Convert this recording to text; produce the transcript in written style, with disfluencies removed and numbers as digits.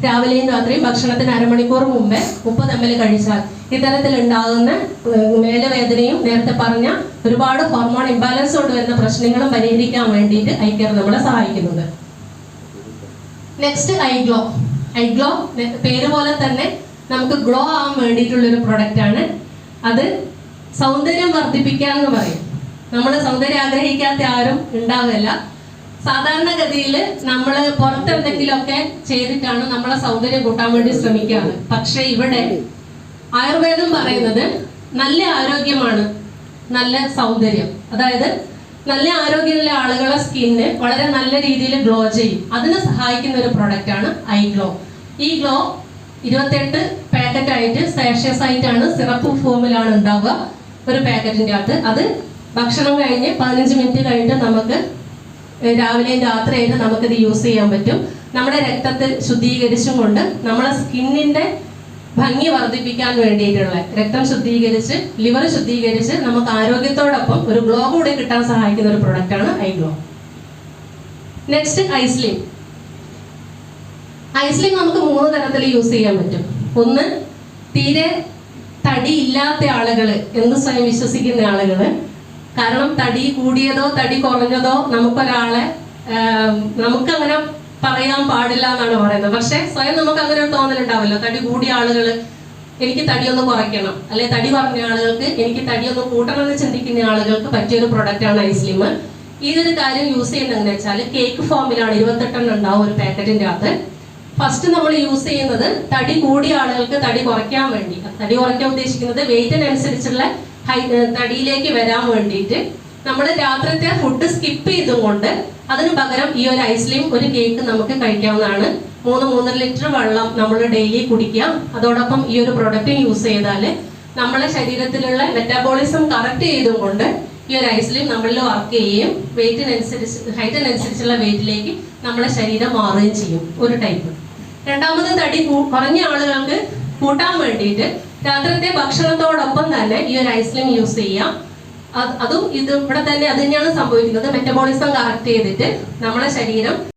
രാവിലെയും രാത്രിയും ഭക്ഷണത്തിന് അരമണിക്കൂർ മുമ്പേ 30 ml കഴിച്ചാൽ ഇത്തരത്തിൽ ഉണ്ടാകുന്ന മേലുവേദനയും നേരത്തെ പറഞ്ഞ ഒരുപാട് ഹോർമോൺ ഇംബാലൻസ് കൊണ്ട് വരുന്ന പ്രശ്നങ്ങളും പരിഹരിക്കാൻ വേണ്ടിയിട്ട് ഐ കെയർ നമ്മളെ സഹായിക്കുന്നുണ്ട്. നെക്സ്റ്റ് ഐഗ്ലോ. ഐഗ്ലോ പേര് പോലെ തന്നെ നമുക്ക് ഗ്ലോ ആവാൻ വേണ്ടിയിട്ടുള്ളൊരു പ്രൊഡക്റ്റ് ആണ്. അത് സൗന്ദര്യം വർദ്ധിപ്പിക്കുക എന്ന് പറയും. നമ്മൾ സൗന്ദര്യം ആഗ്രഹിക്കാത്ത ആരും ഉണ്ടാവില്ല. സാധാരണഗതിയിൽ നമ്മൾ പുറത്തെന്തെങ്കിലുമൊക്കെ ചെയ്തിട്ടാണ് നമ്മളെ സൗന്ദര്യം കൂട്ടാൻ വേണ്ടി ശ്രമിക്കാറ്. പക്ഷെ ഇവിടെ ആയുർവേദം പറയുന്നത് നല്ല ആരോഗ്യമാണ് നല്ല സൗന്ദര്യം. അതായത് നല്ല ആരോഗ്യമുള്ള ആളുകളെ സ്കിന്ന് വളരെ നല്ല രീതിയിൽ ഗ്ലോ ചെയ്യും. അതിനെ സഹായിക്കുന്ന ഒരു പ്രൊഡക്റ്റ് ആണ് ഐ ഗ്ലോ. ഈ ഗ്ലോ 28 പാക്കറ്റ് ആയിട്ട് സാഷസ് ആയിട്ടാണ് സിറപ്പ് ഫോമിലാണ് ഉണ്ടാവുക ഒരു പാക്കറ്റിന്റെ അകത്ത്. അത് ഭക്ഷണം കഴിഞ്ഞ് 15 മിനിറ്റ് കഴിഞ്ഞിട്ട് നമുക്ക് രാവിലെയും രാത്രിയായിട്ട് നമുക്കിത് യൂസ് ചെയ്യാൻ പറ്റും. നമ്മുടെ രക്തത്തിൽ ശുദ്ധീകരിച്ചും കൊണ്ട് നമ്മളെ സ്കിന്നിന്റെ ഭംഗി വർദ്ധിപ്പിക്കാൻ വേണ്ടിയിട്ടുള്ള രക്തം ശുദ്ധീകരിച്ച് ലിവർ ശുദ്ധീകരിച്ച് നമുക്ക് ആരോഗ്യത്തോടൊപ്പം ഒരു ഗ്ലോ കൂടെ കിട്ടാൻ സഹായിക്കുന്ന ഒരു പ്രൊഡക്റ്റ് ആണ് ഐ ഗ്ലോ. നെക്സ്റ്റ് ഐസ്ലിം. ഐസ്ലിം നമുക്ക് 3 തരത്തിൽ യൂസ് ചെയ്യാൻ പറ്റും. ഒന്ന്, തീരെ തടി ഇല്ലാത്ത ആളുകള് എന്ന് സ്വയം വിശ്വസിക്കുന്ന ആളുകള്. കാരണം തടി കൂടിയതോ തടി കുറഞ്ഞതോ നമുക്കങ്ങനെ പറയാൻ പാടില്ല എന്നാണ് പറയുന്നത്. പക്ഷെ സ്വയം നമുക്ക് അങ്ങനെ ഒരു തോന്നലുണ്ടാവല്ലോ. തടി കൂടിയ ആളുകൾ എനിക്ക് തടിയൊന്ന് കുറയ്ക്കണം, അല്ലെ തടി കുറഞ്ഞ ആളുകൾക്ക് എനിക്ക് തടിയൊന്ന് കൂട്ടണം എന്ന് ചിന്തിക്കുന്ന ആളുകൾക്ക് പറ്റിയൊരു പ്രൊഡക്റ്റ് ആണ് ഐസ്ലിം. ഈ ഒരു കാര്യം യൂസ് ചെയ്യുന്നതെന്ന് വെച്ചാൽ കേക്ക് ഫോമിലാണ് 28 ഉണ്ടാവും ഒരു പാക്കറ്റിന്റെ അകത്ത്. ഫസ്റ്റ് നമ്മൾ യൂസ് ചെയ്യുന്നത് തടി കൂടിയ ആളുകൾക്ക് തടി കുറയ്ക്കാൻ വേണ്ടി. തടി കുറയ്ക്കാൻ ഉദ്ദേശിക്കുന്നത് വെയിറ്റിനനുസരിച്ചുള്ള തടിയിലേക്ക് വരാൻ വേണ്ടിയിട്ട് നമ്മൾ രാത്രിത്തെ ഫുഡ് സ്കിപ്പ് ചെയ്തുകൊണ്ട് അതിന് പകരം ഈ ഒരു ഐസ്ലിം ഒരു കേക്ക് നമുക്ക് കഴിക്കാവുന്നതാണ്. 3-3.5 ലിറ്റർ വെള്ളം നമ്മൾ ഡെയിലി കുടിക്കാം. അതോടൊപ്പം ഈ ഒരു പ്രൊഡക്റ്റ് യൂസ് ചെയ്താൽ നമ്മളെ ശരീരത്തിലുള്ള മെറ്റാബോളിസം കറക്റ്റ് ചെയ്തുകൊണ്ട് ഈ ഒരു ഐസ്ലിം നമ്മളിൽ വർക്ക് ചെയ്യുകയും ഹൈറ്റിനനുസരിച്ചുള്ള വെയിറ്റിലേക്ക് നമ്മളെ ശരീരം മാറുകയും ചെയ്യും. ഒരു ടൈപ്പ്. രണ്ടാമത് തടി കുറഞ്ഞ ആളുകൾക്ക് കൂട്ടാൻ വേണ്ടിയിട്ട് രാത്രിത്തെ ഭക്ഷണത്തോടൊപ്പം തന്നെ ഈ ഒരു ഐസ്ലിം യൂസ് ചെയ്യാം. അതും ഇത് ഇവിടെ തന്നെ അത് തന്നെയാണ് സംഭവിക്കുന്നത്. മെറ്റബോളിസം കറക്റ്റ് ചെയ്തിട്ട് നമ്മളെ ശരീരം